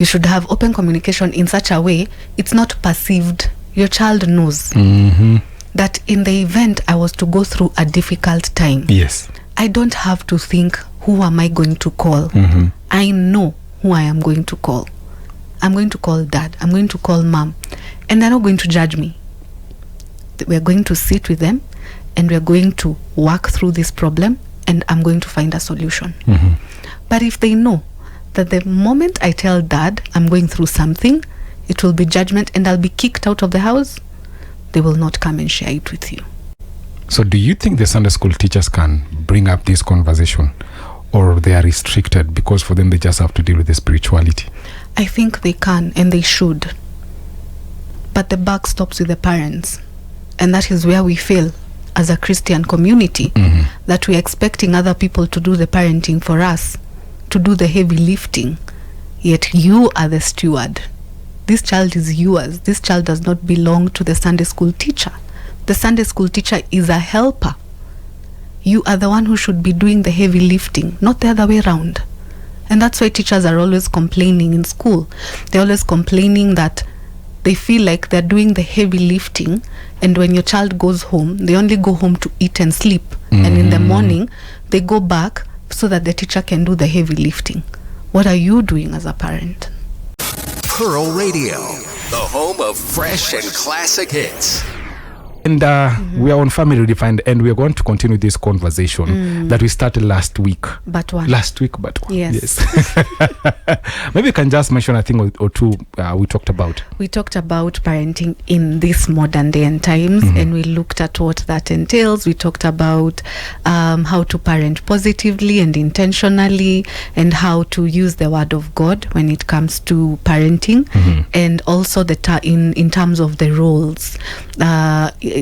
You should have open communication in such a way it's not perceived. Your child knows that in the event I was to go through a difficult time, yes, I don't have to think, who am I going to call? I know who I am going to call. I'm going to call dad. I'm going to call mom. And they're not going to judge me. We're going to sit with them and we're going to work through this problem, and I'm going to find a solution. But if they know that the moment I tell dad I'm going through something, it will be judgment and I'll be kicked out of the house, they will not come and share it with you. So do you think the Sunday school teachers can bring up this conversation, or they are restricted because for them they just have to deal with the spirituality? I think they can and they should. But the buck stops with the parents. And that is where we fail as a Christian community, that we're expecting other people to do the parenting for us, to do the heavy lifting, yet you are the steward. This child is yours. This child does not belong to the Sunday school teacher. The Sunday school teacher is a helper. You are the one who should be doing the heavy lifting, not the other way around. And that's why teachers are always complaining in school. They're always complaining that they feel like they're doing the heavy lifting, and when your child goes home, they only go home to eat and sleep. And in the morning, they go back so that the teacher can do the heavy lifting. What are you doing as a parent? Pearl Radio, the home of fresh and classic hits. And we are on Family Redefined, and we are going to continue this conversation that we started last week. But one. Last week, but one. Yes. Maybe you can just mention a thing or two we talked about. We talked about parenting in this modern day and times, and we looked at what that entails. We talked about how to parent positively and intentionally, and how to use the word of God when it comes to parenting, and also in terms of the roles.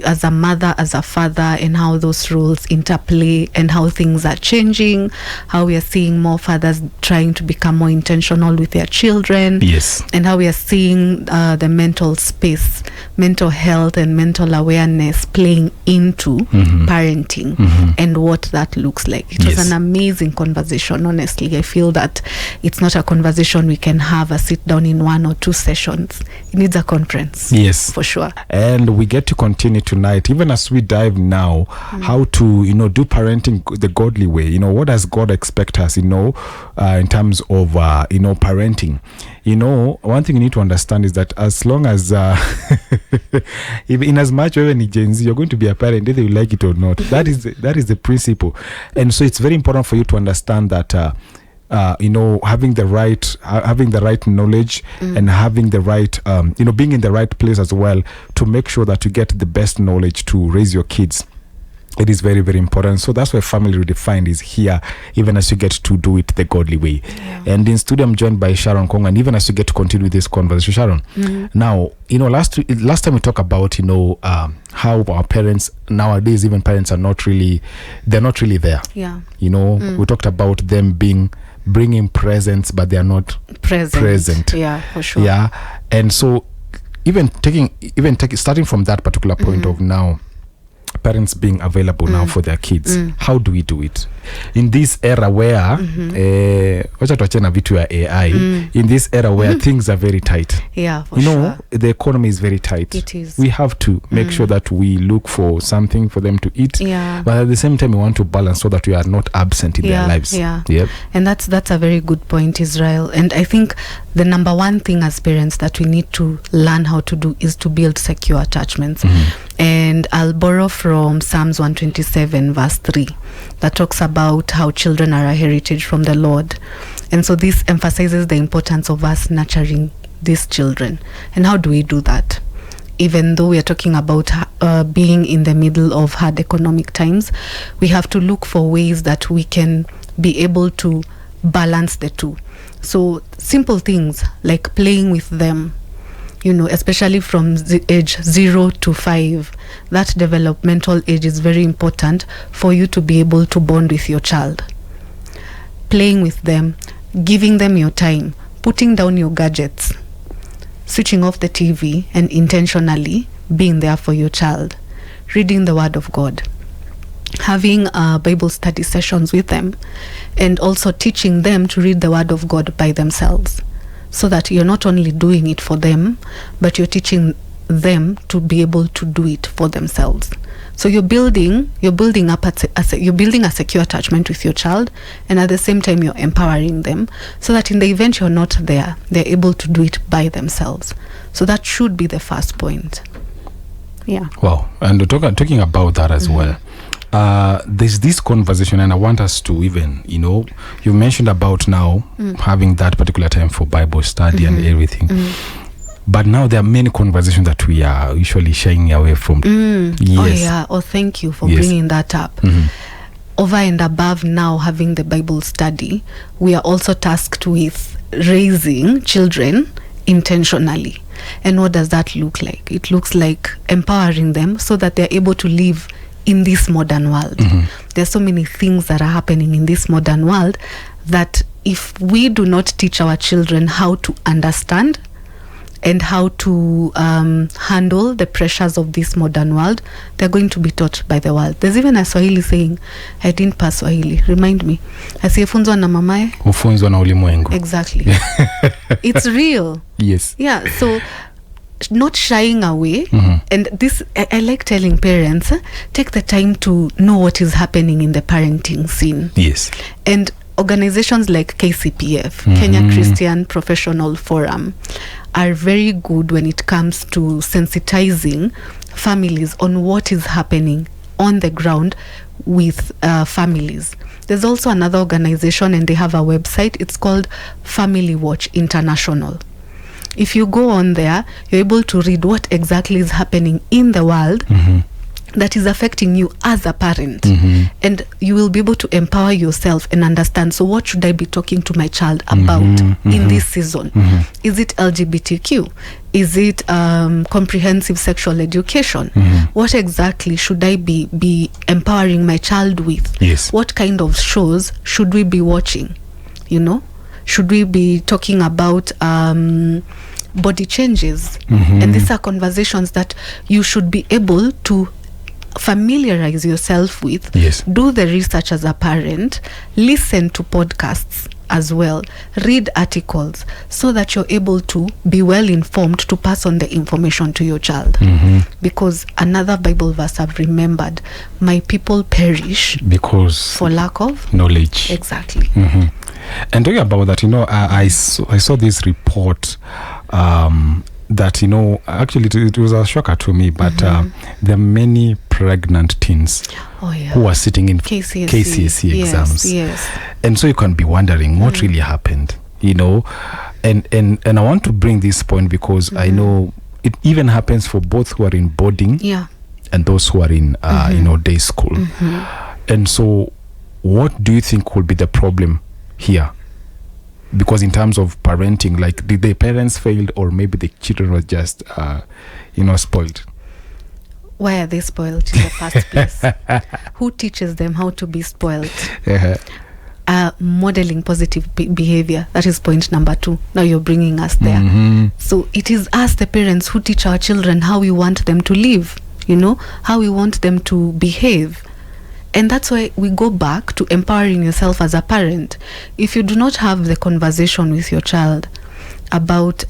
As a mother, as a father, and how those roles interplay, and how things are changing, how we are seeing more fathers trying to become more intentional with their children, yes, and how we are seeing the mental space, mental health and mental awareness playing into parenting, and what that looks like. It was an amazing conversation. Honestly, I feel that it's not a conversation we can have a sit down in 1 or 2 sessions. It needs a conference, yes, for sure. And we get to continue tonight, even as we dive now, how to do parenting the godly way. What does God expect us in terms of parenting? One thing you need to understand is that as long as in as much when you're Gen Z, you're going to be a parent whether you like it or not. That is the principle. And so it's very important for you to understand that having the right knowledge and having the right being in the right place as well, to make sure that you get the best knowledge to raise your kids. It is very, very important. So that's why Family Redefined is here, even as you get to do it the godly way. And in studio, I'm joined by Sharon Kungu, and even as you get to continue this conversation, Sharon. Now, last time we talked about how our parents nowadays, even parents they're not really there. Yeah. We talked about them bringing presents, but they are not present. Yeah, for sure. Yeah, and so even starting from that particular point of now, parents being available now for their kids, how do we do it in this era where AI, in this era where things are very tight? Yeah, for sure. The economy is very tight. It is. We have to make sure that we look for something for them to eat, but at the same time we want to balance so that we are not absent in their lives. Yep. And that's a very good point, Israel. And I think the number one thing as parents that we need to learn how to do is to build secure attachments. And I'll borrow from Psalms 127 verse 3 that talks about how children are a heritage from the Lord. And so this emphasizes the importance of us nurturing these children. And how do we do that? Even though we are talking about being in the middle of hard economic times, we have to look for ways that we can be able to balance the two. So simple things like playing with them, especially from the age 0 to 5, that developmental age is very important for you to be able to bond with your child. Playing with them, giving them your time, putting down your gadgets, switching off the TV, and intentionally being there for your child, reading the Word of God, having Bible study sessions with them, and also teaching them to read the Word of God by themselves. so that you're not only doing it for them, but you're teaching them to be able to do it for themselves. So you're building a secure attachment with your child, and at the same time you're empowering them so that in the event you're not there, they're able to do it by themselves. So that should be the first point. Yeah. Wow. And talking about that as well, there's this conversation, and I want us to even, you mentioned about now having that particular time for Bible study and everything. But now there are many conversations that we are usually shying away from. Yes. Oh, yeah. Oh, thank you for bringing that up. Over and above now having the Bible study, we are also tasked with raising children intentionally. And what does that look like? It looks like empowering them so that they're able to live in this modern world. There's so many things that are happening in this modern world that if we do not teach our children how to understand and how to handle the pressures of this modern world, they're going to be taught by the world. There's even a Swahili saying, I didn't pass Swahili, remind me, asiyefunzwa na mamaye hufunzwa na ulimwengu. Exactly. It's real. Yes. Yeah, so not shying away. And this, I like telling parents, take the time to know what is happening in the parenting scene. Yes. And organizations like KCPF, Kenya Christian Professional Forum, are very good when it comes to sensitizing families on what is happening on the ground with families. There's also another organization, and they have a website. It's called Family Watch International. If you go on there, you're able to read what exactly is happening in the world that is affecting you as a parent. And you will be able to empower yourself and understand, so what should I be talking to my child about in this season? Is it LGBTQ? Is it comprehensive sexual education? What exactly should I be empowering my child with? Yes. What kind of shows should we be watching? Should we be talking about body changes? And these are conversations that you should be able to familiarize yourself with. Yes. Do the research as a parent, listen to podcasts as well, read articles, so that you're able to be well informed to pass on the information to your child. Because another Bible verse I've remembered, my people perish because for lack of knowledge. Exactly. And talking about that, I saw this report that, actually it was a shocker to me, but there are many pregnant teens who are sitting in KCSE exams. Yes. And so you can be wondering what really happened, and I want to bring this point because I know it even happens for both who are in boarding and those who are in day school. And so what do you think will be the problem here? Because in terms of parenting, like, did the parents fail, or maybe the children were just spoiled? Why are they spoiled in the first place? Who teaches them how to be spoiled? Modeling positive behavior. That is point number 2. Now you're bringing us there. So it is us, the parents, who teach our children how we want them to live, how we want them to behave. And that's why we go back to empowering yourself as a parent. If you do not have the conversation with your child about,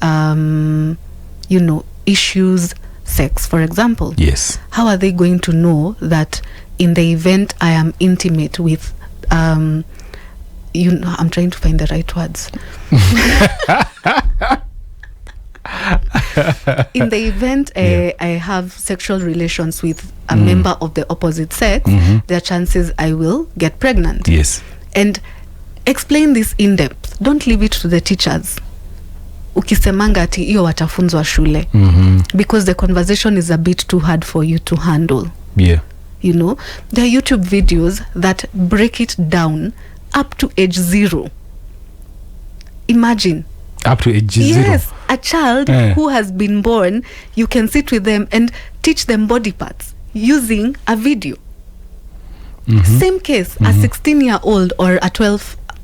issues, sex, for example. Yes. How are they going to know that in the event I am intimate with, I'm trying to find the right words. In the event I have sexual relations with a member of the opposite sex, there are chances I will get pregnant. Yes. And explain this in depth. Don't leave it to the teachers. Ukisemanga ati iyo watafunzwa shule. Because the conversation is a bit too hard for you to handle. Yeah. There are YouTube videos that break it down up to age 0. Imagine. Up to age 0? Yes. A child who has been born, you can sit with them and teach them body parts using a video. Same case, a 16-year-old or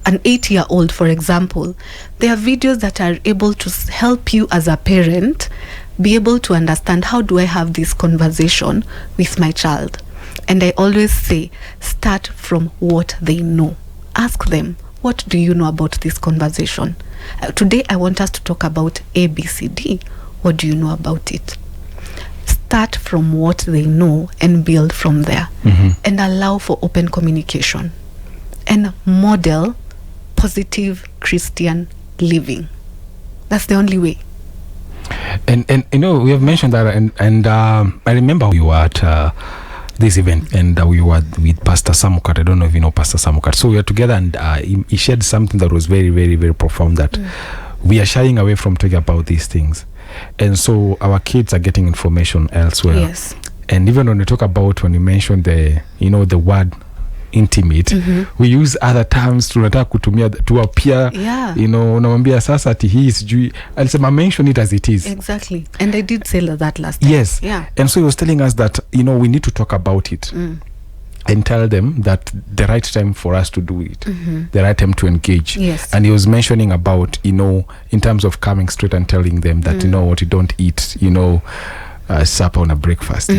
an 8-year-old, for example. There are videos that are able to help you as a parent be able to understand, how do I have this conversation with my child? And I always say, start from what they know. Ask them, what do you know about this conversation? Today I want us to talk about ABCD. What do you know about it? Start from what they know and build from there. And allow for open communication and model positive Christian living. That's the only way. And you know, we have mentioned that, and I remember we were at this event, and we were with Pastor Samukat. I don't know if you know Pastor Samukat. So we were together, and he shared something that was very, very, very profound, that we are shying away from talking about these things, and so our kids are getting information elsewhere. Yes. And even when we talk about, when you mention the word intimate, we use other terms tunataka kutumia to appear, unamwambia sasa ati hii sijui, alisema mention it as it is. Exactly. And I did say that last time. Yes. Yeah. And so he was telling us that, we need to talk about it and tell them that the right time for us to do it, the right time to engage. Yes. And he was mentioning about, in terms of coming straight and telling them that, what you don't eat, supper on a breakfast,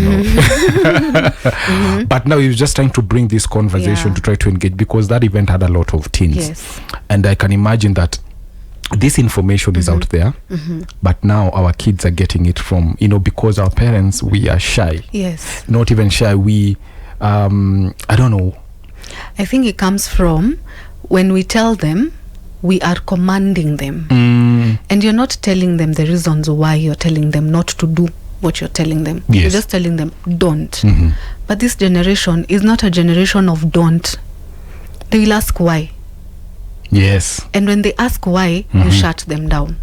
But now he was just trying to bring this conversation to try to engage, because that event had a lot of teens. Yes. And I can imagine that this information is out there, but now our kids are getting it from, because our parents, we are shy. Yes. Not even shy, we, I don't know. I think it comes from when we tell them, we are commanding them. And you're not telling them the reasons why you're telling them not to do what you're telling them. Yes. You're just telling them don't. But this generation is not a generation of don't. They will ask why. Yes. And when they ask why, you shut them down.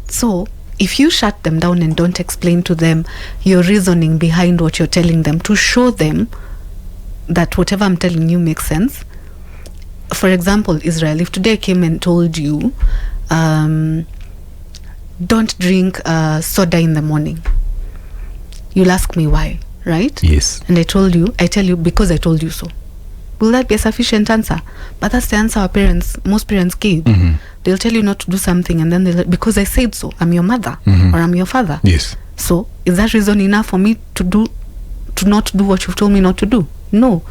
So if you shut them down and don't explain to them your reasoning behind what you're telling them, to show them that whatever I'm telling you makes sense. For example, Israel, if today I came and told you, don't drink soda in the morning, you'll ask me why, right? Yes. And I tell you because I told you so. Will that be a sufficient answer? But that's the answer most parents give. They'll tell you not to do something, and then because I said so, I'm your mother or I'm your father. Yes. So is that reason enough for me to not do what you've told me not to do? No.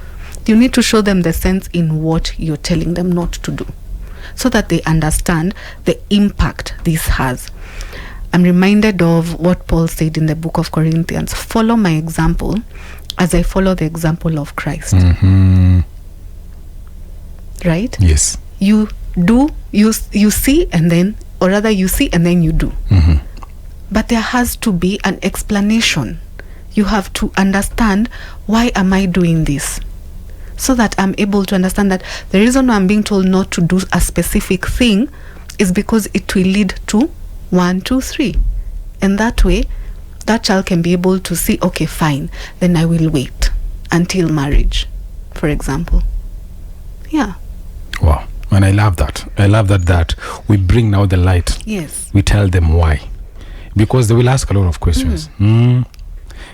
You need to show them the sense in what you're telling them not to do, so that they understand the impact this has. I'm reminded of what Paul said in the book of Corinthians: follow my example as I follow the example of Christ. Right? Yes. You do, you see, and then, or rather you see and then you do. But there has to be an explanation. You have to understand, why am I doing this? So that I'm able to understand that the reason why I'm being told not to do a specific thing is because it will lead to 1, 2, 3. And that way, that child can be able to see, okay, fine, then I will wait until marriage, for example. Yeah. Wow. And I love that. That we bring now the light. Yes. We tell them why. Because they will ask a lot of questions.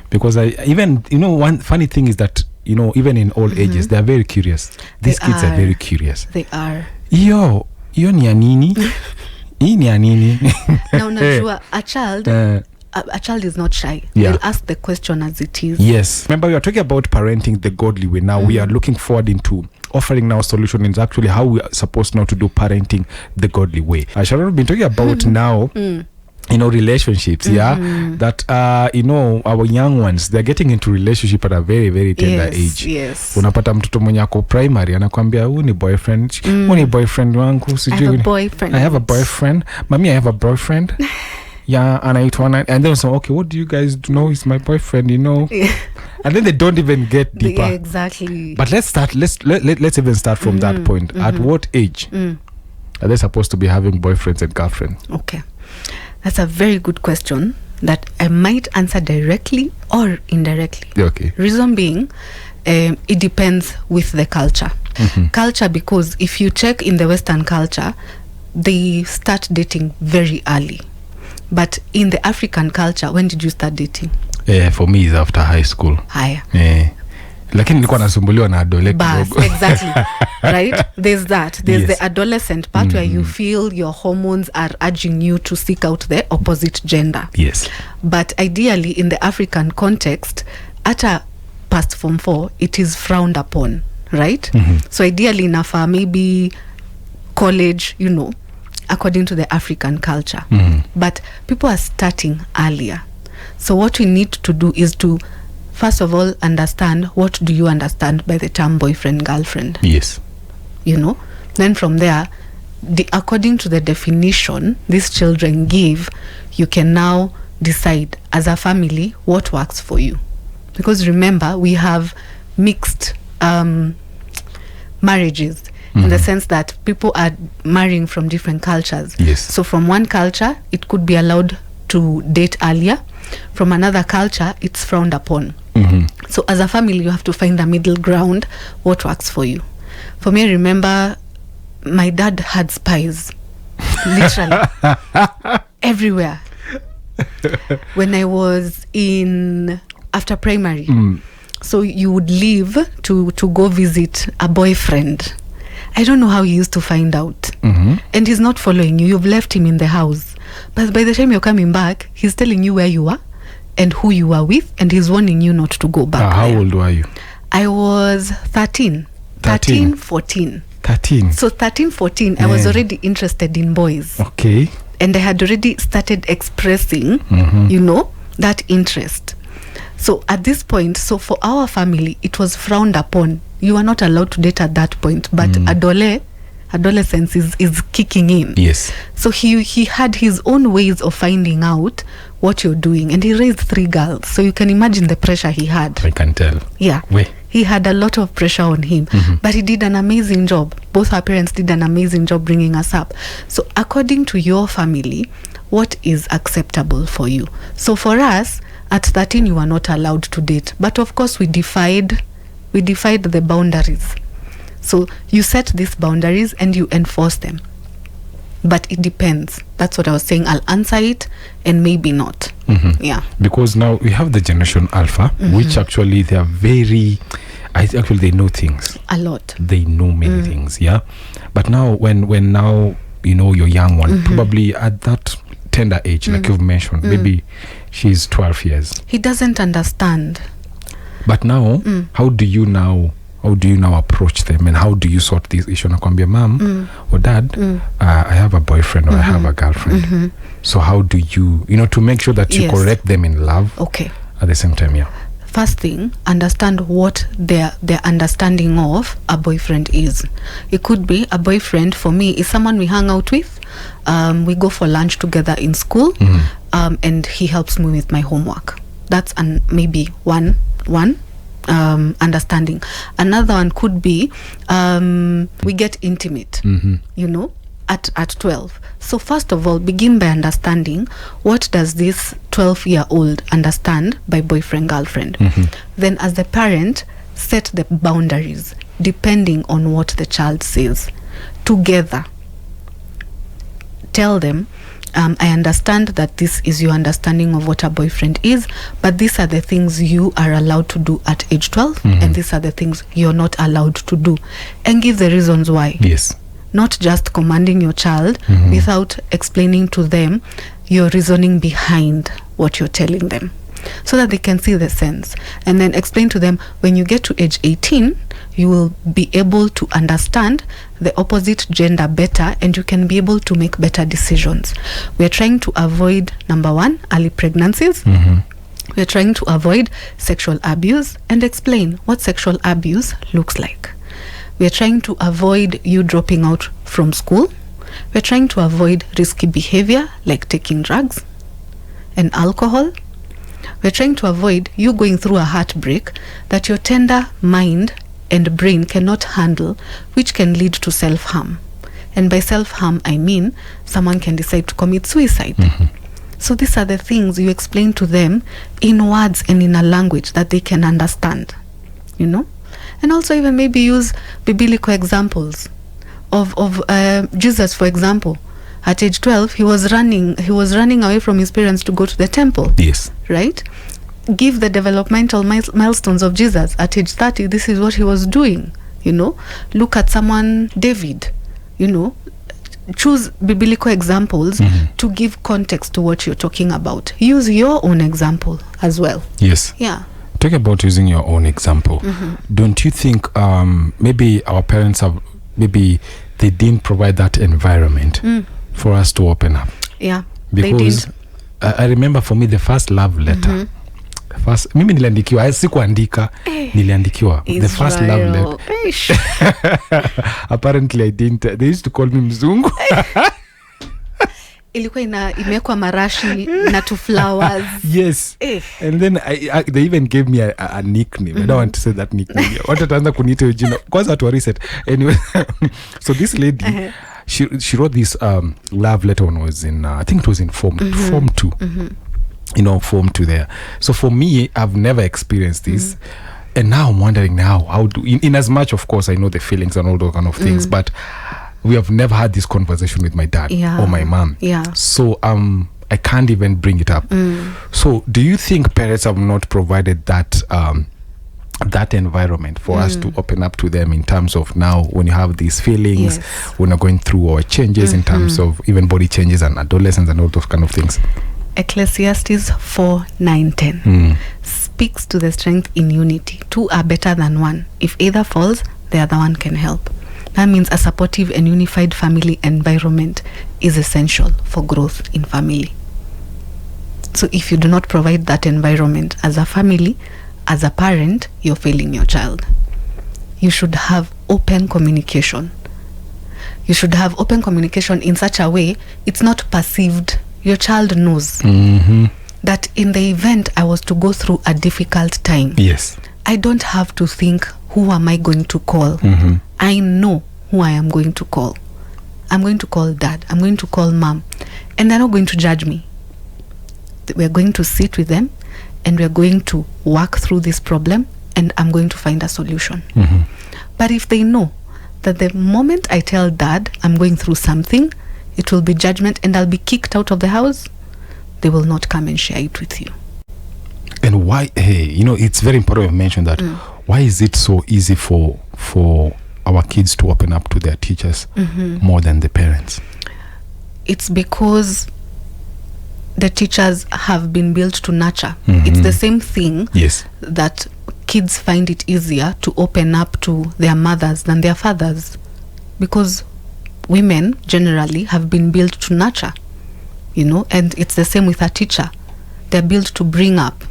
Because one funny thing is that, even in all ages, they are very curious. These kids are very curious. They are. Iyo ni ya nini? Hii ni ya nini? Now, unajua, a child is not shy. Yeah. They'll ask the question as it is. Yes. Remember, we are talking about parenting the godly way. Now we are looking forward into offering now solution in actually how we are supposed now to do parenting the godly way. Sharon, we've been talking about now relationships, that our young ones, they're getting into relationship at a very, very tender age. Yes. Unapata mtoto mwenye ako primary anakuambia huu ni boyfriend, huu ni boyfriend wangu, sijui. I have a boyfriend. Mami, I have a boyfriend. Yeah, anaitwa, and then so, okay, what do you guys know? He's my boyfriend, Yeah. And then they don't even get deeper. Yeah, exactly. But let's even start from that point. At what age are they supposed to be having boyfriends and girlfriends? Okay. That's a very good question that I might answer directly or indirectly. Okay. Reason being, it depends with the culture. Culture, because if you check in the Western culture, they start dating very early. But in the African culture, when did you start dating? For me, it's after high school. Higher. Lakini nilikuwa nasumbuliwa na adole kidogo. Exactly. Right? There's that. There's Yes. the adolescent part where you feel your hormones are urging you to seek out the opposite gender. Yes. But ideally, in the African context, at a past Form 4, it is frowned upon, right? So ideally, maybe college, according to the African culture. But people are starting earlier. So what we need to do is to, first of all, understand, what do you understand by the term boyfriend, girlfriend? Yes. You know? Then from there, according to the definition these children give, you can now decide as a family what works for you. Because remember, we have mixed marriages, in the sense that people are marrying from different cultures. Yes. So from one culture, it could be allowed to date earlier. From another culture, it's frowned upon. So as a family, you have to find a middle ground, what works for you. For me, I remember my dad had spies, literally, everywhere. When I was after primary, so you would leave to go visit a boyfriend. I don't know how he used to find out. And he's not following you. You've left him in the house. But by the time you're coming back, he's telling you where you are and who you are with, and he's warning you not to go back. How old were you? I was 13. 14. 13. So 13, 14, I was already interested in boys. Okay. And I had already started expressing, you know, that interest. So at this point, so for our family, it was frowned upon. You are not allowed to date at that point, but adolescence is kicking in. Yes. So he had his own ways of finding out what you're doing, and he raised 3 girls. So you can imagine the pressure he had. I can tell. Yeah. He had a lot of pressure on him, but he did an amazing job. Both our parents did an amazing job bringing us up. So according to your family, what is acceptable for you? So for us, at 13, you are not allowed to date. But of course, we defied the boundaries. So you set these boundaries and you enforce them. But it depends. That's what I was saying. I'll answer it and maybe not. Yeah. Because now we have the generation Alpha, which actually they are very, they know things. A lot. They know many things, yeah. But now when now, you know, your young one, probably at that tender age, like you've mentioned, maybe she's 12 years. He doesn't understand. But now, how do you now approach them, and how do you sort this issue? Nakwambia, mom or dad, I have a boyfriend or I have a girlfriend. So how do you to make sure that you correct them in love? Okay. At the same time, yeah. First thing, understand what their understanding of a boyfriend is. It could be a boyfriend for me is someone we hang out with. We go for lunch together in school, and he helps me with my homework. That's maybe one understanding. Another one could be we get intimate, at 12. So first of all, begin by understanding what does this 12-year-old understand by boyfriend, girlfriend. Then as the parent, set the boundaries depending on what the child says. Together, tell them, I understand that this is your understanding of what a boyfriend is, but these are the things you are allowed to do at age 12, and these are the things you're not allowed to do. And give the reasons why. Yes. Not just commanding your child without explaining to them your reasoning behind what you're telling them, so that they can see the sense. And then explain to them, when you get to age 18, you will be able to understand the opposite gender better, and you can be able to make better decisions. We're trying to avoid, number one, early pregnancies. We're trying to avoid sexual abuse, and explain what sexual abuse looks like. We're trying to avoid you dropping out from school. We're trying to avoid risky behavior like taking drugs and alcohol. We're trying to avoid you going through a heartbreak that your tender mind and brain cannot handle, which can lead to self-harm. And by self-harm, I mean someone can decide to commit suicide. So these are the things you explain to them in words and in a language that they can understand, And also even maybe use biblical examples of Jesus, for example. At age 12, he was running away from his parents to go to the temple. Yes. Right? Give the developmental milestones of Jesus. At age 30, this is what he was doing. Look at someone, David, choose biblical examples to give context to what you're talking about. Use your own example as well. Yes. Yeah. Talk about using your own example. Don't you think maybe our parents they didn't provide that environment for us to open up. Yeah, they Because did. I remember for me the first love letter. First, mimi niliandikiwa, sikuandika, niliandikiwa. The first love letter. Eish. Apparently I didn't. They used to call me mzungu. Ilikuwa imewekwa marashi na two flowers. Yes. And then they even gave me a nickname. I don't want to say that nickname. Watu wataanza kuniita hiyo jina. Kwanza watu wa reset. Anyway, so this lady, she wrote this love letter when I was in, I think it was in Form 2. You know, Form 2 there. So for me, I've never experienced this. And now I'm wondering now, how do, in as much, of course, I know the feelings and all those kind of things, but we have never had this conversation with my dad or my mom. Yeah. So I can't even bring it up. So do you think parents have not provided that that environment for us to open up to them in terms of now when you have these feelings, when you're going through our changes in terms of even body changes and adolescence and all those kind of things? Ecclesiastes 4:9-10 speaks to the strength in unity. Two are better than one. If either falls, the other one can help. That means a supportive and unified family environment is essential for growth in family. So if you do not provide that environment as a family, as a parent, you're failing your child. You should have open communication. You should have open communication in such a way it's not perceived. Your child knows that in the event I was to go through a difficult time, I don't have to think, who am I going to call? I know who I am going to call. I'm going to call dad. I'm going to call mom. And they're not going to judge me. We're going to sit with them and we're going to work through this problem and I'm going to find a solution. But if they know that the moment I tell dad I'm going through something, it will be judgment and I'll be kicked out of the house, they will not come and share it with you. And why, it's very important to mention that. Why is it so easy for our kids to open up to their teachers more than the parents? It's because the teachers have been built to nurture. It's the same thing that kids find it easier to open up to their mothers than their fathers, because women generally have been built to nurture, and it's the same with a teacher. They're built to bring up.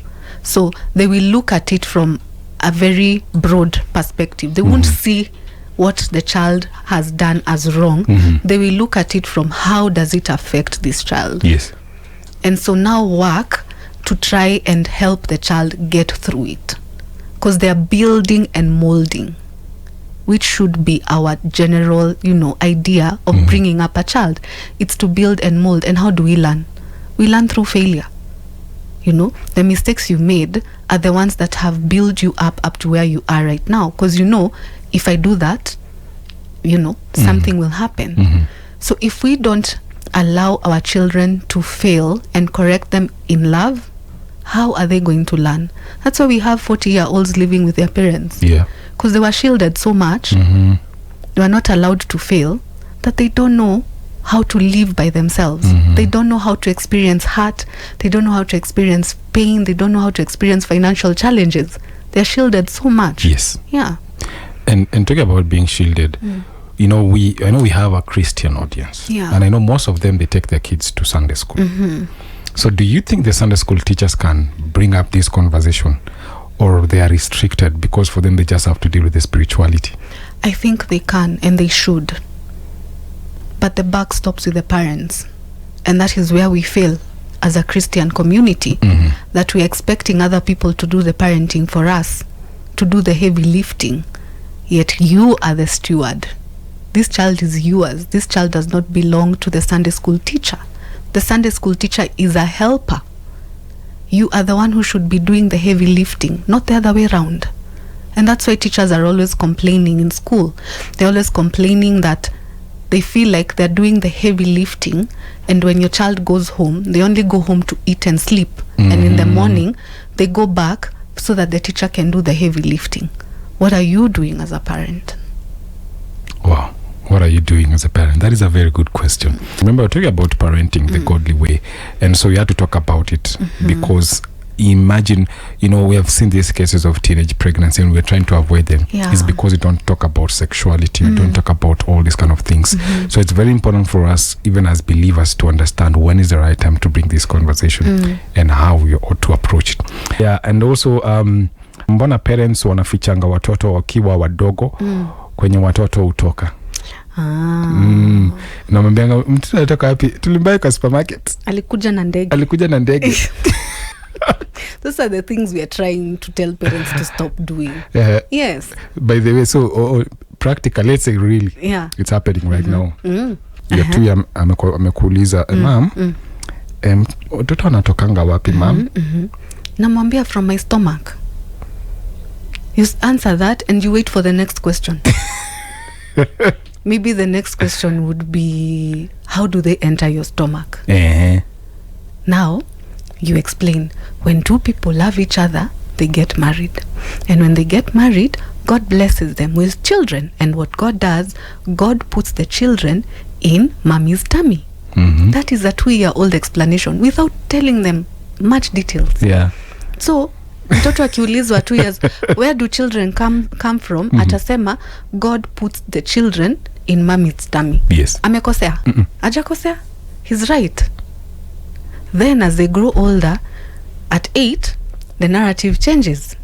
So they will look at it from a very broad perspective. They won't see what the child has done as wrong. They will look at it from how does it affect this child. And so now work to try and help the child get through it, because they're building and molding, which should be our general, idea of bringing up a child. It's to build and mold. And how do we learn? We learn through failure. The mistakes you made are the ones that have built you up to where you are right now. Because if I do that, something will happen. So if we don't allow our children to fail and correct them in love, how are they going to learn? That's why we have 40-year-olds living with their parents. Because they were shielded so much, they were not allowed to fail, that they don't know how to live by themselves. They don't know how to experience hurt. They don't know how to experience pain. They don't know how to experience financial challenges. They're shielded so much. And talking about being shielded, I know we have a Christian audience. And I know most of them, they take their kids to Sunday school. So do you think the Sunday school teachers can bring up this conversation, or they are restricted because for them they just have to deal with the spirituality? I think they can and they should. But the buck stops with the parents. And that is where we fail as a Christian community, that we're expecting other people to do the parenting for us, to do the heavy lifting. Yet you are the steward. This child is yours. This child does not belong to the Sunday school teacher. The Sunday school teacher is a helper. You are the one who should be doing the heavy lifting, not the other way around. And that's why teachers are always complaining in school. They're always complaining that they feel like they're doing the heavy lifting, and when your child goes home, they only go home to eat and sleep. And in the morning, they go back so that the teacher can do the heavy lifting. What are you doing as a parent? Wow. What are you doing as a parent? That is a very good question. Remember, we're talking about parenting the godly way. And so we had to talk about it because imagine, we have seen these cases of teenage pregnancy and we're trying to avoid them. It's because we don't talk about sexuality, we don't talk about all these kind of things. So it's very important for us, even as believers, to understand when is the right time to bring this conversation and how we ought to approach it. Yeah, and also mbona parents wanafichanga watoto wakiwa wadogo kwenye watoto utoka. Namwambianga mtu anatoka wapi? Tulimbai kwa supermarket. Alikuja na ndege. Those are the things we are trying to tell parents to stop doing. Yes. By the way, so practical, let's say really, it's happening right now. Tu amekuuliza, ma'am, watoto anatokanga wapi, ma'am? Namwambia from my stomach. You answer that and you wait for the next question. Maybe the next question would be, how do they enter your stomach? Now, you explain, when two people love each other, they get married. And when they get married, God blesses them with children. And what God does, God puts the children in mommy's tummy. That is a 2-year-old explanation without telling them much details. So, mtoto akiulizwa 2 years, where do children come from? Atasema, God puts the children in mommy's tummy. Yes. Amekosea? Ajakosea? He's right. Then as they grow older, at 8, the narrative changes,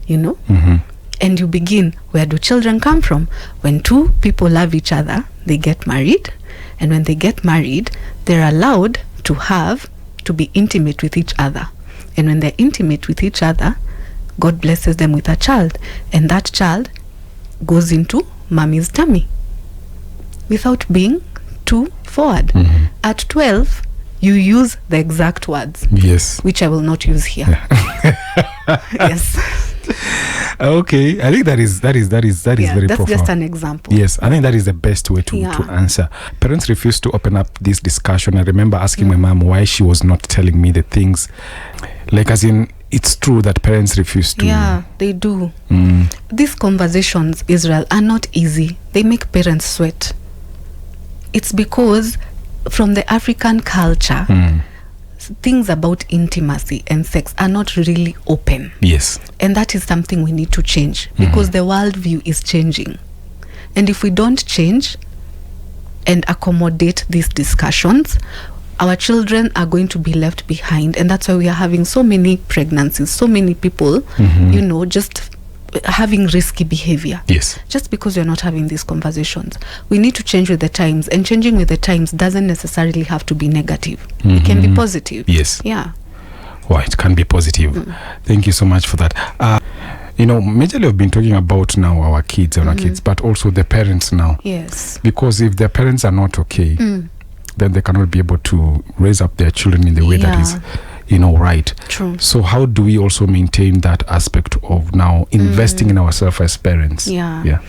and you begin, where do children come from? When two people love each other, they get married, and when they get married, they're allowed to be intimate with each other. And when they're intimate with each other, God blesses them with a child, and that child goes into mommy's tummy without being too forward. At 12, you use the exact words. Yes. Which I will not use here. Yes. Okay, I think that is very profound. That's just an example. Yes, I think that is the best way to answer. Parents refuse to open up this discussion. I remember asking my mom why she was not telling me the things. Like, as in, it's true that parents refuse to. Yeah, they do. These conversations, Israel, are not easy. They make parents sweat. It's because from the African culture, things about intimacy and sex are not really open. Yes. And that is something we need to change, because the worldview is changing. And if we don't change and accommodate these discussions, our children are going to be left behind. And that's why we are having so many pregnancies, so many people, just having risky behavior. Yes. Just because we're not having these conversations. We need to change with the times, and changing with the times doesn't necessarily have to be negative. It can be positive. Yes. Yeah. Well, it can be positive. Thank you so much for that. Majorly we've been talking about now our kids and our kids, but also the parents now. Yes. Because if their parents are not okay, then they cannot be able to raise up their children in the way that is right. True. So how do we also maintain that aspect of now investing in ourselves as parents? Yeah.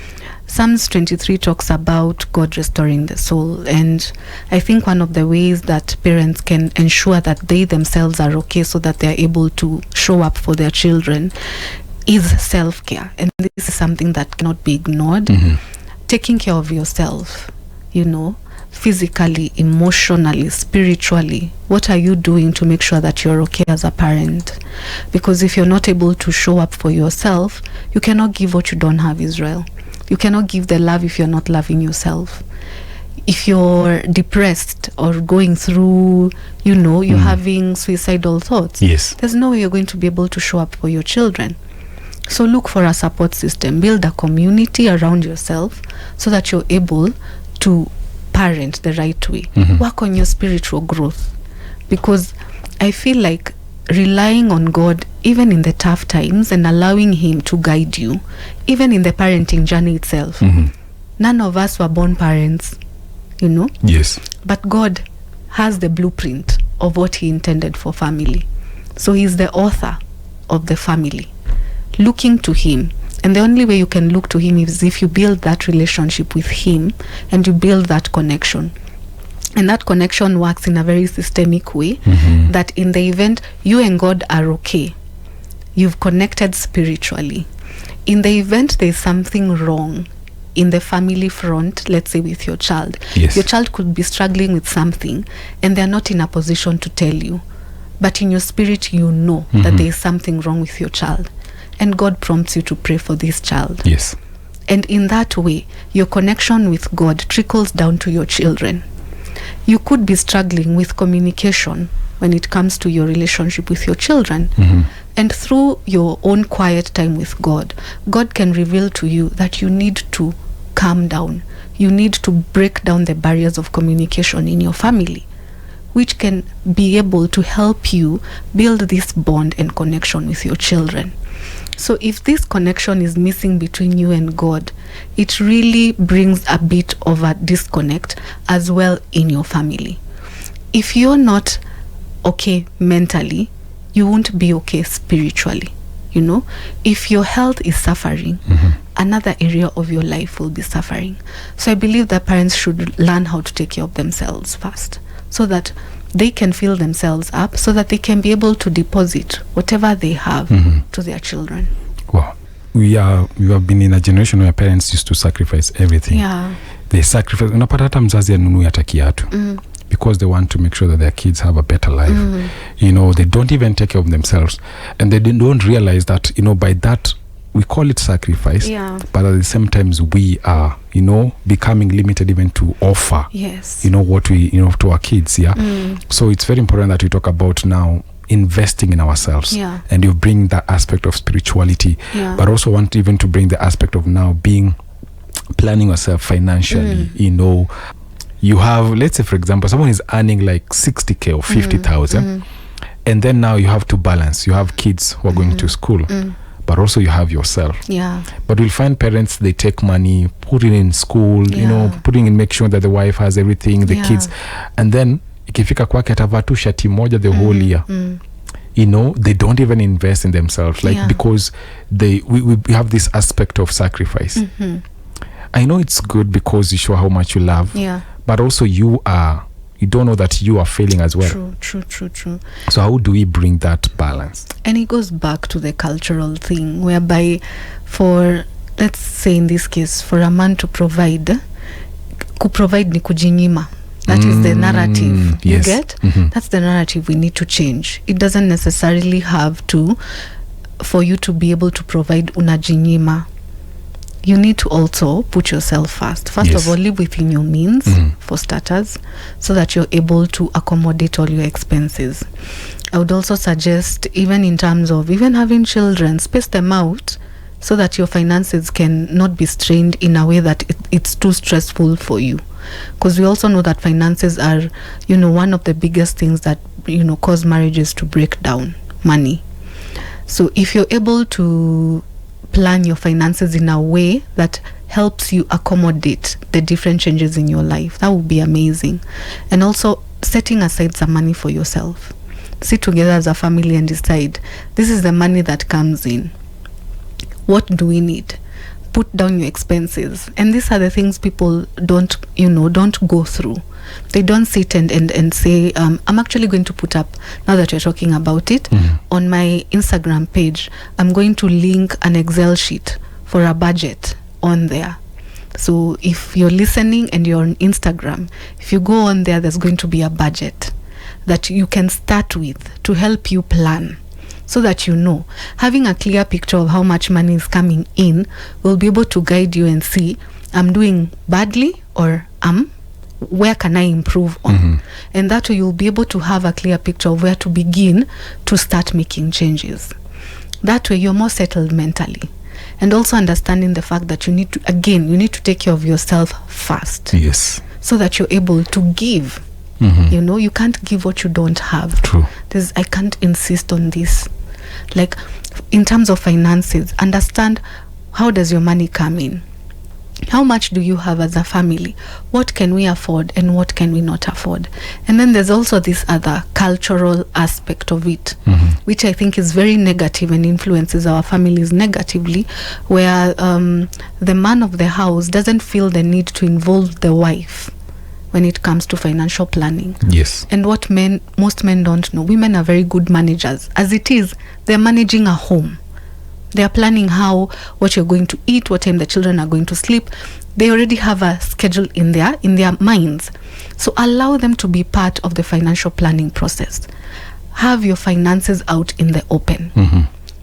Psalms 23 talks about God restoring the soul, and I think one of the ways that parents can ensure that they themselves are okay so that they are able to show up for their children is self-care. And this is something that cannot be ignored. Taking care of yourself, physically, emotionally, spiritually. What are you doing to make sure that you're okay as a parent? Because if you're not able to show up for yourself, you cannot give what you don't have, Israel. You cannot give the love if you're not loving yourself. If you're depressed or going through, you're having suicidal thoughts, yes, there's no way you're going to be able to show up for your children. So look for a support system. Build a community around yourself so that you're able to parent the right way. Work on your spiritual growth, because I feel like relying on God even in the tough times and allowing him to guide you even in the parenting journey itself. None of us were born parents, yes, but God has the blueprint of what he intended for family. So he's the author of the family. Looking to him, and the only way you can look to him is if you build that relationship with him and you build that connection. And that connection works in a very systemic way, that in the event you and God are okay, you've connected spiritually. In the event there's something wrong in the family front, let's say with your child, yes, your child could be struggling with something and they're not in a position to tell you. but in your spirit you know that there is something wrong with your child, and God prompts you to pray for this child. Yes. And in that way, your connection with God trickles down to your children. You could be struggling with communication when it comes to your relationship with your children. And through your own quiet time with God, God can reveal to you that you need to calm down. You need to break down the barriers of communication in your family, which can be able to help you build this bond and connection with your children. So if this connection is missing between you and God, it really brings a bit of a disconnect as well in your family. If you're not okay mentally, you won't be okay spiritually. You know, if your health is suffering, another area of your life will be suffering. So I believe that parents should learn how to take care of themselves first, so that they can fill themselves up, so that they can be able to deposit whatever they have to their children. Wow. We have been in a generation where parents used to sacrifice everything. Yeah. They sacrifice. Unapata hata mzazi anunui hata kiatu. Because they want to make sure that their kids have a better life. You know, they don't even take care of themselves. And they don't realize that, you know, by that, we call it sacrifice. Yeah. But at the same time, we are, you know, becoming limited even to offer, Yes. you know, what we, you know, to our kids. Yeah. So it's very important that we talk about now investing in ourselves. Yeah. And you bring that aspect of spirituality. Yeah. But also want even to bring the aspect of now planning yourself financially, you know. You have, let's say, for example, someone is earning like 60K or 50,000, and then now you have to balance. You have kids who are going to school, but also you have yourself. Yeah. But you'll find parents, they take money, put it in school, you know, putting in, make sure that the wife has everything, the kids, and then ikifika kwake atavaa tu shati moja the whole year. You know, they don't even invest in themselves, like because we have this aspect of sacrifice. I know it's good because you show how much you love. Yeah. But also you don't know that you are failing as well. True. So how do we bring that balance? And it goes back to the cultural thing, whereby for, let's say in this case, for a man to provide ni kujinyima. That is the narrative. You get? That's the narrative we need to change. It doesn't necessarily have to, for you to be able to provide unajinyima. You need to also put yourself first. First of all, live within your means, for starters, so that you're able to accommodate all your expenses. I would also suggest, even in terms of even having children, space them out so that your finances can not be strained in a way that it's too stressful for you. Because we also know that finances are, you know, one of the biggest things that, you know, cause marriages to break down, money. So if you're able to plan your finances in a way that helps you accommodate the different changes in your life, that would be amazing. And also setting aside some money for yourself. Sit together as a family and decide, this is the money that comes in. What do we need? Put down your expenses. And these are the things people don't go through. They don't sit and say, I'm actually going to put up, now that you're talking about it, on my Instagram page, I'm going to link an Excel sheet for a budget on there. So if you're listening and you're on Instagram, if you go on there, there's going to be a budget that you can start with to help you plan, so that you know, having a clear picture of how much money is coming in will be able to guide you and see, I'm doing badly or where can I improve on? And that way you'll be able to have a clear picture of where to begin to start making changes. That way you're more settled mentally. And also understanding the fact that you need to take care of yourself first. Yes. So that you're able to give. You know, you can't give what you don't have. True. I can't insist on this. Like, in terms of finances, understand, how does your money come in? How much do you have as a family? What can we afford and what can we not afford? And then there's also this other cultural aspect of it, which I think is very negative and influences our families negatively, where the man of the house doesn't feel the need to involve the wife when it comes to financial planning. Yes. And what most men don't know, women are very good managers. As it is, they're managing a home. They are planning what you're going to eat, what time the children are going to sleep. They already have a schedule in their minds. So allow them to be part of the financial planning process. have your finances out in the open.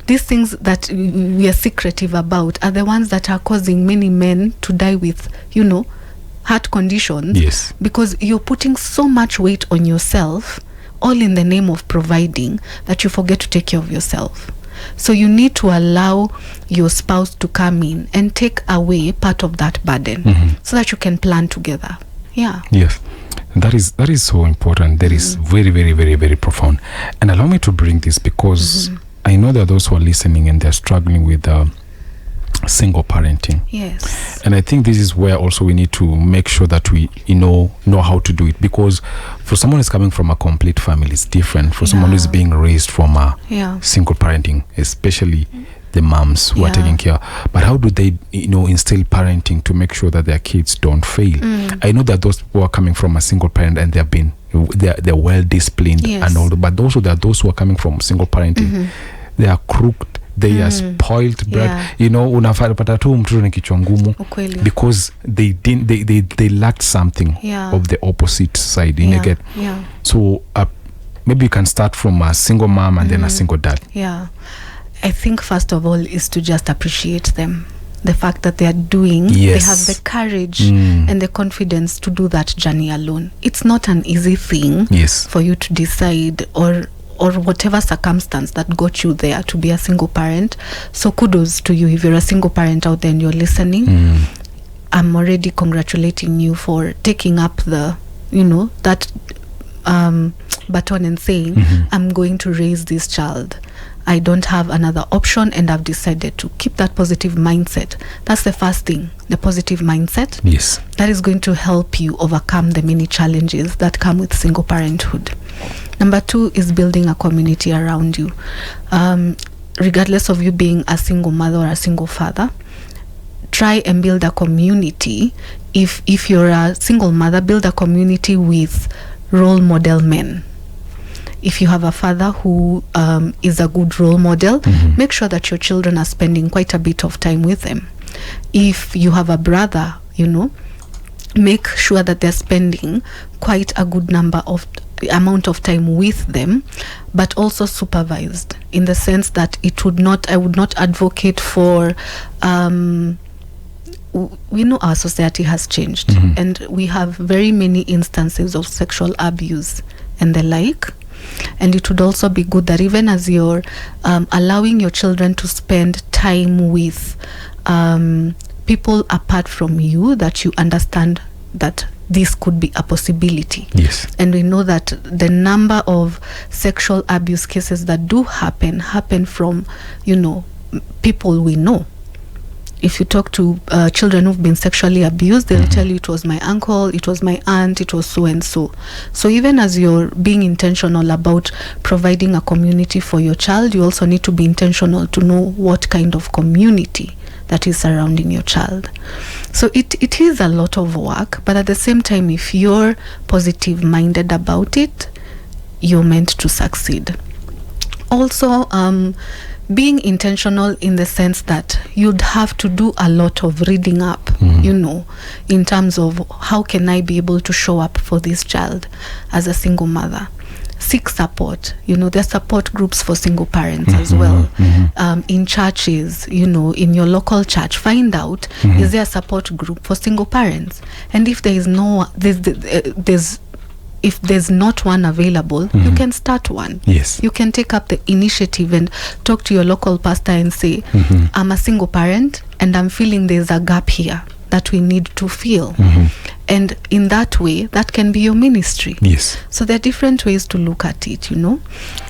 These things that we are secretive about are the ones that are causing many men to die with, heart conditions. Yes. Because you're putting so much weight on yourself, all in the name of providing, that you forget to take care of yourself. So you need to allow your spouse to come in and take away part of that burden, so that you can plan together. Yeah. Yes. That is so important. That is very, very, very, very profound. And allow me to bring this, because I know there are those who are listening and they're struggling with single parenting. Yes. And I think this is where also we need to make sure that we know how to do it, because for someone who's coming from a complete family, it's different. For someone who's being raised from a single parenting, especially the moms who are taking care. But how do they instill parenting to make sure that their kids don't fail? I know that those who are coming from a single parent and they're well disciplined and all, but also there are those who are coming from single parenting, they are crooked, they are spoiled bread. Unapata tu mtoto ni kichwa ngumu because they lacked something of the opposite side. Get? So maybe you can start from a single mom and then a single dad. I think first of all is to just appreciate them. The fact that they are doing, they have the courage and the confidence to do that journey alone. It's not an easy thing for you to decide, or whatever circumstance that got you there to be a single parent. So kudos to you if you're a single parent out there and you're listening. I'm already congratulating you for taking up the, that baton and saying, I'm going to raise this child. I don't have another option, and I've decided to keep that positive mindset. That's the first thing, the positive mindset. Yes. That is going to help you overcome the many challenges that come with single parenthood. Number 2 is building a community around you. Regardless of you being a single mother or a single father, try and build a community. If you're a single mother, build a community with role model men. If you have a father who is a good role model, make sure that your children are spending quite a bit of time with them. If you have a brother, make sure that they're spending quite a good amount of time with them, but also supervised, in the sense that I would not advocate for we know our society has changed, and we have very many instances of sexual abuse and the like. And it would also be good that even as you're allowing your children to spend time with people apart from you, that you understand that this could be a possibility. Yes. And we know that the number of sexual abuse cases that do happen from, people we know. If you talk to children who've been sexually abused, they'll tell you, it was my uncle, it was my aunt, it was so and so. So even as you're being intentional about providing a community for your child, you also need to be intentional to know what kind of community that is surrounding your child. So it is a lot of work, but at the same time, if you're positive minded about it, you're meant to succeed. Also, being intentional in the sense that you'd have to do a lot of reading up, in terms of how can I be able to show up for this child as a single mother. Seek support. There's support groups for single parents as well. In churches, in your local church, find out, is there a support group for single parents? And if there is if there's not one available, you can start one. Yes. You can take up the initiative and talk to your local pastor and say, I'm a single parent and I'm feeling there's a gap here that we need to fill. And in that way, that can be your ministry. Yes. So there are different ways to look at it,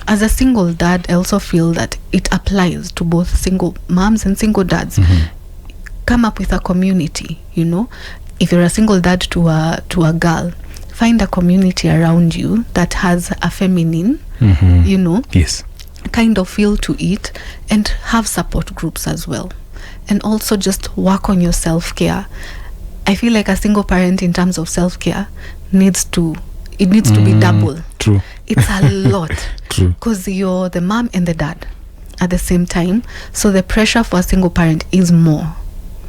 As a single dad, I also feel that it applies to both single moms and single dads. Come up with a community, If you're a single dad to a girl, find a community around you that has a feminine, yes, kind of feel to it, and have support groups as well. And also just work on your self-care. I feel like a single parent, in terms of self-care, needs to be double. True. It's a lot. True. Because you're the mom and the dad at the same time. So the pressure for a single parent is more.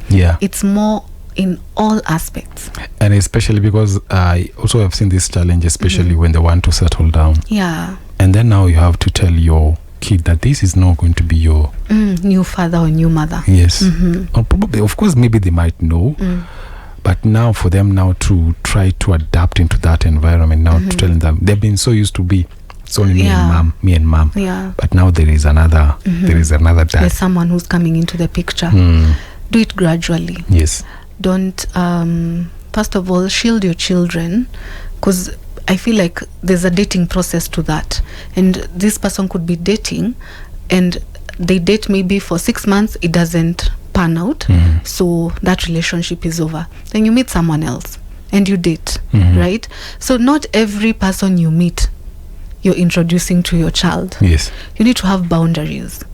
Yeah. It's more in all aspects. And especially because I also have seen this challenge, especially when they want to settle down. Yeah. And then now you have to tell your kid that this is not going to be your new father or new mother. Yes. Or probably, of course, maybe they might know, but now for them now to try to adapt into that environment, now to tell them they've been so used to be, it's only me and mom. Yeah. But now there is another dad. There's someone who's coming into the picture. Do it gradually. Yes. Don't first of all shield your children, because I feel like there's a dating process to that, and this person could be dating and they date maybe for 6 months, it doesn't pan out, so that relationship is over. Then you meet someone else and you date, right? So not every person you meet you're introducing to your child. Yes. You need to have boundaries,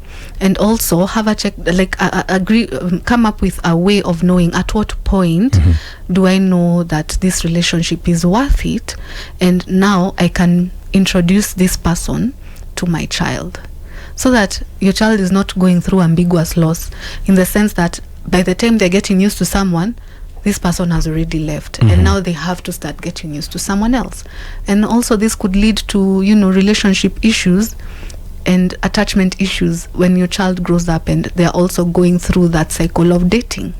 and also have a check, like agree, come up with a way of knowing at what point do I know that this relationship is worth it, and now I can introduce this person to my child, so that your child is not going through ambiguous loss, in the sense that by the time they're getting used to someone, this person has already left, and now they have to start getting used to someone else. And also this could lead to, relationship issues and attachment issues when your child grows up and they're also going through that cycle of dating.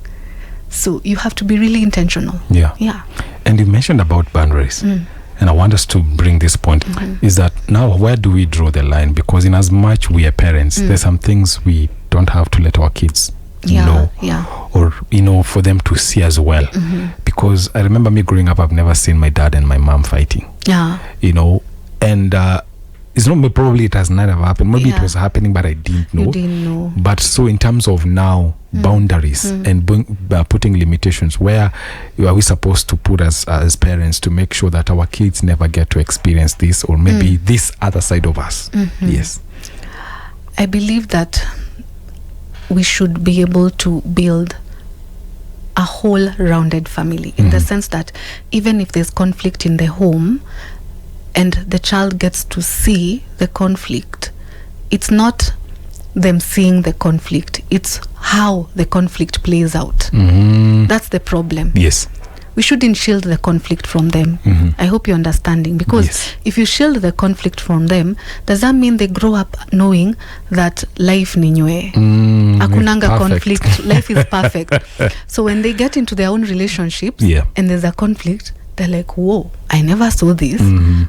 So you have to be really intentional. Yeah. And you mentioned about boundaries, and I want us to bring this point, is that now where do we draw the line? Because in as much we are parents, there's some things we don't have to let our kids know, or for them to see as well, because I remember me growing up, I've never seen my dad and my mom fighting, and it's not, probably it has never happened, maybe it was happening but I didn't know. You didn't know. But so in terms of now boundaries and putting limitations, where are we supposed to put as parents to make sure that our kids never get to experience this, or maybe this other side of us? Yes, I believe that we should be able to build a whole rounded family, in the sense that even if there's conflict in the home and the child gets to see the conflict, it's not them seeing the conflict, it's how the conflict plays out. That's the problem. Yes. We shouldn't shield the conflict from them. I hope you're understanding, because if you shield the conflict from them, does that mean they grow up knowing that life ni nywe, akunanga conflict, life is perfect? So when they get into their own relationships and there's a conflict, they're like, whoa, I never saw this.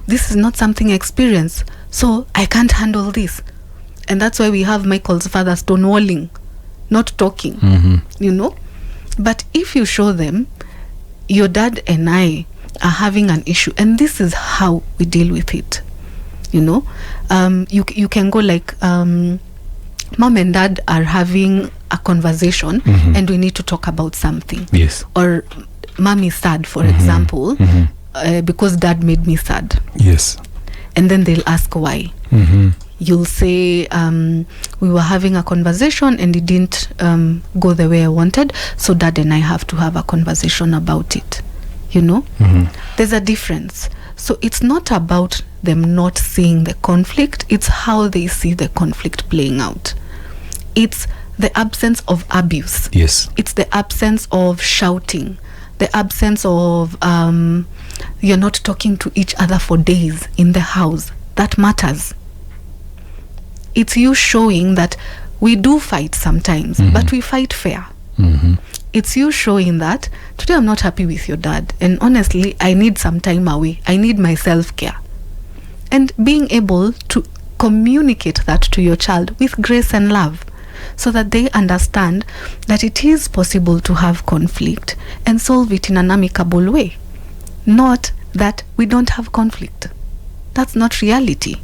This is not something I experienced, so I can't handle this. And that's why we have Michael's father stonewalling, not talking, But if you show them, your dad and I are having an issue, and this is how we deal with it, you can go like, mom and dad are having a conversation and we need to talk about something. Yes. Or mom is sad, for example, because dad made me sad. Yes. And then they'll ask why. You'll say, we were having a conversation and it didn't go the way I wanted, so dad and I have to have a conversation about it. There's a difference. So it's not about them not seeing the conflict, it's how they see the conflict playing out. It's the absence of abuse. Yes. It's the absence of shouting, the absence of you're not talking to each other for days in the house. That matters. It's you showing that we do fight sometimes, but we fight fair. It's you showing that today I'm not happy with your dad, and honestly I need some time away, I need my self-care. And being able to communicate that to your child with grace and love, so that they understand that it is possible to have conflict and solve it in an amicable way. Not that we don't have conflict. That's not reality.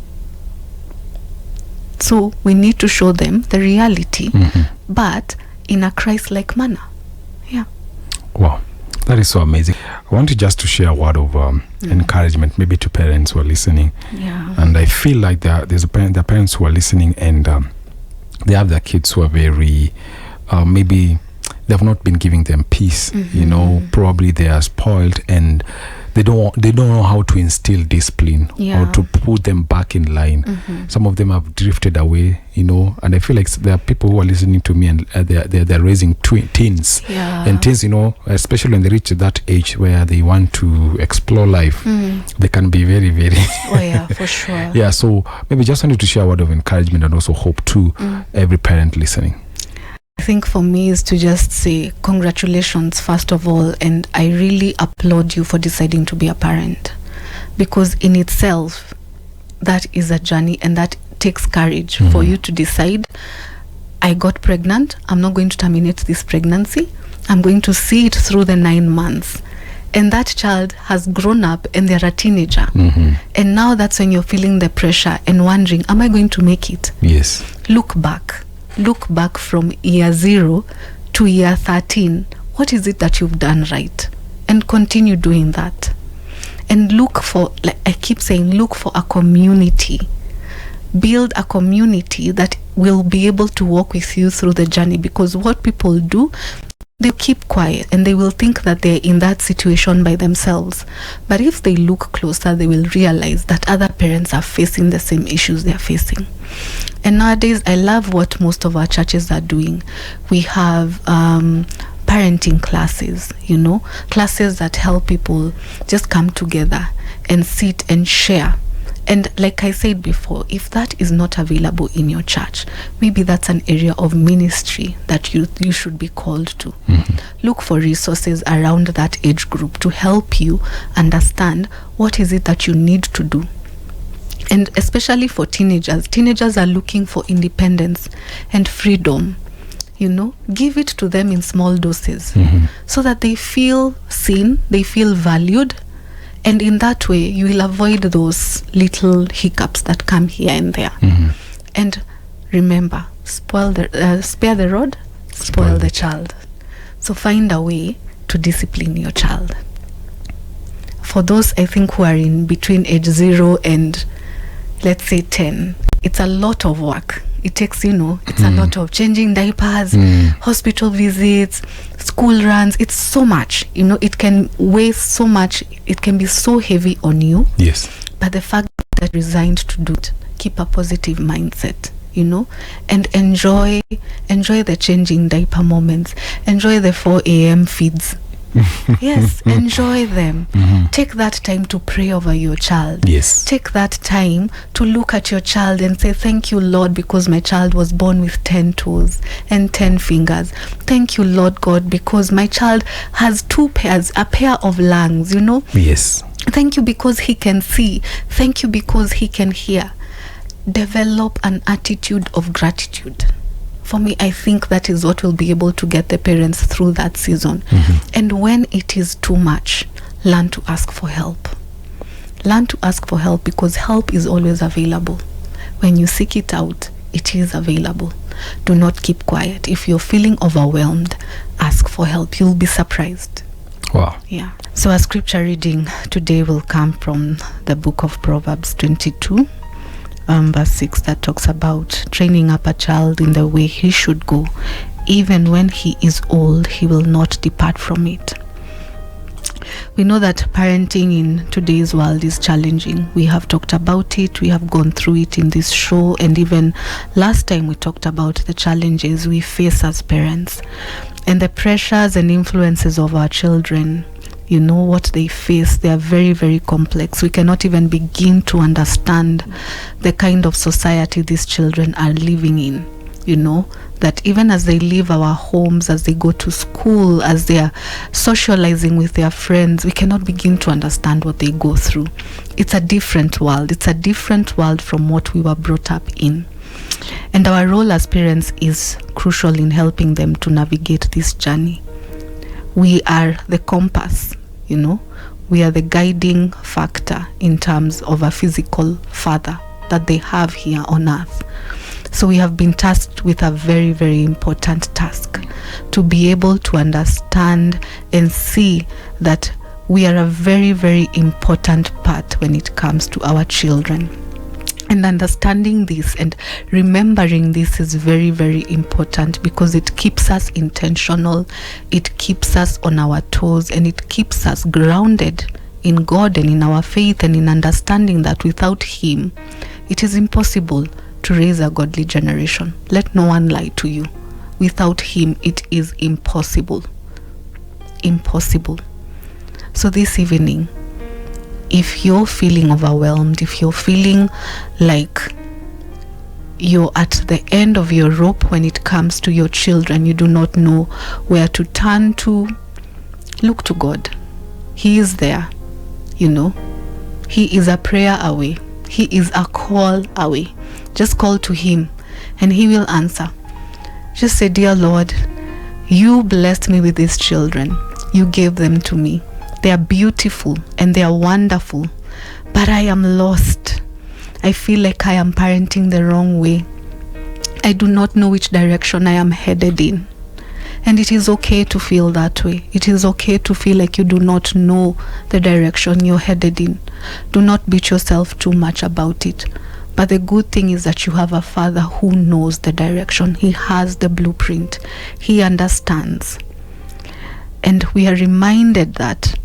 So we need to show them the reality, but in a Christ-like manner. Yeah. Wow, that is so amazing. I want just to share a word of encouragement, maybe to parents who are listening. Yeah. And I feel like there are parents who are listening, and they have their kids who are very, maybe they have not been giving them peace. Probably they are spoiled, and they don't know how to instill discipline or to put them back in line. Some of them have drifted away, and I feel like there are people who are listening to me, and they're raising teens, and teens, especially when they reach that age where they want to explore life, they can be very, very for sure. So maybe just wanted to share a word of encouragement and also hope to every parent listening. I think for me is to just say congratulations first of all, and I really applaud you for deciding to be a parent, because in itself that is a journey, and that takes courage for you to decide, I got pregnant, I'm not going to terminate this pregnancy, I'm going to see it through the 9 months. And that child has grown up and they're a teenager, and now that's when you're feeling the pressure and wondering, am I going to make it? Yes. Look back from year 0 to year 13. What is it that you've done right? And continue doing that. And look for, like I keep saying, look for a community. Build a community that will be able to walk with you through the journey, because what people do, they keep quiet and they will think that they're in that situation by themselves. But if they look closer, they will realize that other parents are facing the same issues they're facing. And nowadays, I love what most of our churches are doing. We have parenting classes, classes that help people just come together and sit and share. And like I said before, if that is not available in your church, maybe that's an area of ministry that you should be called to. Look for resources around that age group to help you understand what is it that you need to do. And especially for teenagers are looking for independence and freedom. Give it to them in small doses so that they feel seen, they feel valued. And in that way, you will avoid those little hiccups that come here and there. And remember, spare the rod, spoil the child. So find a way to discipline your child. For those, I think, who are in between age 0 and, let's say, 10, it's a lot of work. It takes, it's a lot of changing diapers, hospital visits, school runs. It's so much, it can weigh so much. It can be so heavy on you. Yes. But the fact that you're resigned to do it, keep a positive mindset, and enjoy the changing diaper moments. Enjoy the 4 a.m. feeds. Yes, enjoy them. Take that time to pray over your child. Yes. Take that time to look at your child and say, thank you, Lord, because my child was born with 10 toes and 10 fingers. Thank you, Lord God, because my child has a pair of lungs, Yes. Thank you because he can see. Thank you because he can hear. Develop an attitude of gratitude. For me, I think that is what will be able to get the parents through that season. And when it is too much, learn to ask for help. Learn to ask for help, because help is always available. When you seek it out, it is available. Do not keep quiet. If you're feeling overwhelmed, ask for help. You'll be surprised. Wow. Yeah. So our scripture reading today will come from the book of Proverbs 22. Verse 6, that talks about training up a child in the way he should go. Even when he is old, he will not depart from it. We know that parenting in today's world is challenging. We have talked about it. We have gone through it in this show. And even last time we talked about the challenges we face as parents and the pressures and influences of our children. What they face, they are very, very complex. We cannot even begin to understand the kind of society these children are living in. That even as they leave our homes, as they go to school, as they are socializing with their friends, we cannot begin to understand what they go through. It's a different world. It's a different world from what we were brought up in. And our role as parents is crucial in helping them to navigate this journey. We are the compass, we are the guiding factor in terms of a physical father that they have here on earth. So we have been tasked with a very, very important task, to be able to understand and see that we are a very, very important part when it comes to our children. And understanding this and remembering this is very, very important, because it keeps us intentional, it keeps us on our toes, and it keeps us grounded in God and in our faith and in understanding that without him, it is impossible to raise a godly generation. Let no one lie to you. Without him, it is impossible. Impossible. So this evening, if you're feeling overwhelmed, if you're feeling like you're at the end of your rope when it comes to your children, you do not know where to turn to, look to God. He is there, He is a prayer away. He is a call away. Just call to him and he will answer. Just say, dear Lord, you blessed me with these children. You gave them to me. They are beautiful and they are wonderful, but I am lost. I feel like I am parenting the wrong way. I do not know which direction I am headed in. And it is okay to feel that way. It is okay to feel like you do not know the direction you're headed in. Do not beat yourself too much about it. But the good thing is that you have a Father who knows the direction. He has the blueprint. He understands. And we are reminded that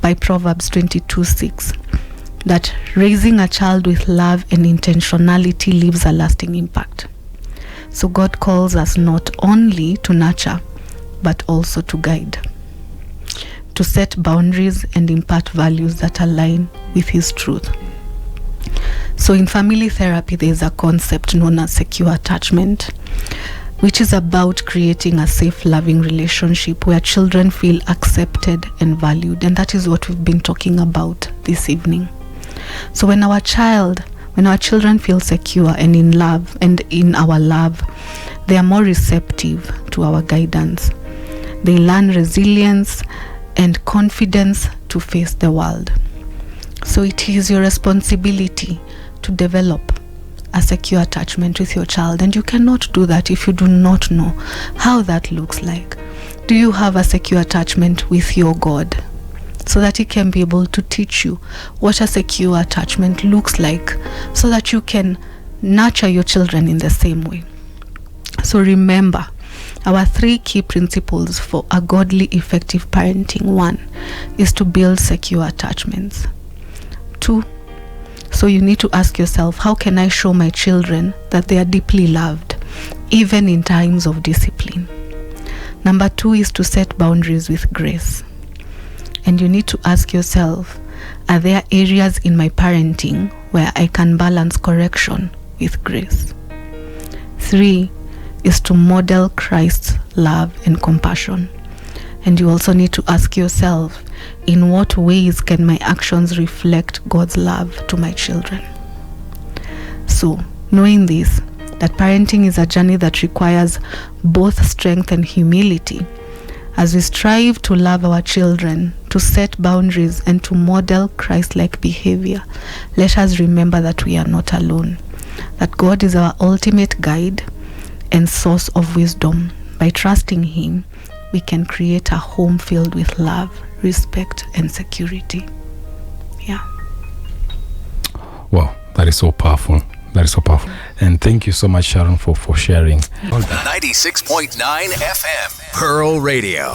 by Proverbs 22:6, that raising a child with love and intentionality leaves a lasting impact. So God calls us not only to nurture, but also to guide, to set boundaries and impart values that align with his truth. So in family therapy, there is a concept known as secure attachment, which is about creating a safe, loving relationship where children feel accepted and valued. And that is what we've been talking about this evening. So when our children feel secure and in love and in our love, they are more receptive to our guidance. They learn resilience and confidence to face the world. So it is your responsibility to develop a secure attachment with your child, and you cannot do that if you do not know how that looks like. Do you have a secure attachment with your God, so that he can be able to teach you what a secure attachment looks like, so that you can nurture your children in the same way? So remember our 3 key principles for a godly, effective parenting. 1 is to build secure attachments. 2, so you need to ask yourself, how can I show my children that they are deeply loved, even in times of discipline? Number 2 is to set boundaries with grace. And you need to ask yourself, are there areas in my parenting where I can balance correction with grace? 3 is to model Christ's love and compassion. And you also need to ask yourself, in what ways can my actions reflect God's love to my children? So, knowing this, that parenting is a journey that requires both strength and humility, as we strive to love our children, to set boundaries, and to model Christ-like behavior, let us remember that we are not alone, that God is our ultimate guide and source of wisdom. By trusting him, we can create a home filled with love, respect, and security. Yeah. Wow, that is so powerful. That is so powerful. And thank you so much, Sharon, for sharing. 96.9 FM, Pearl Radio.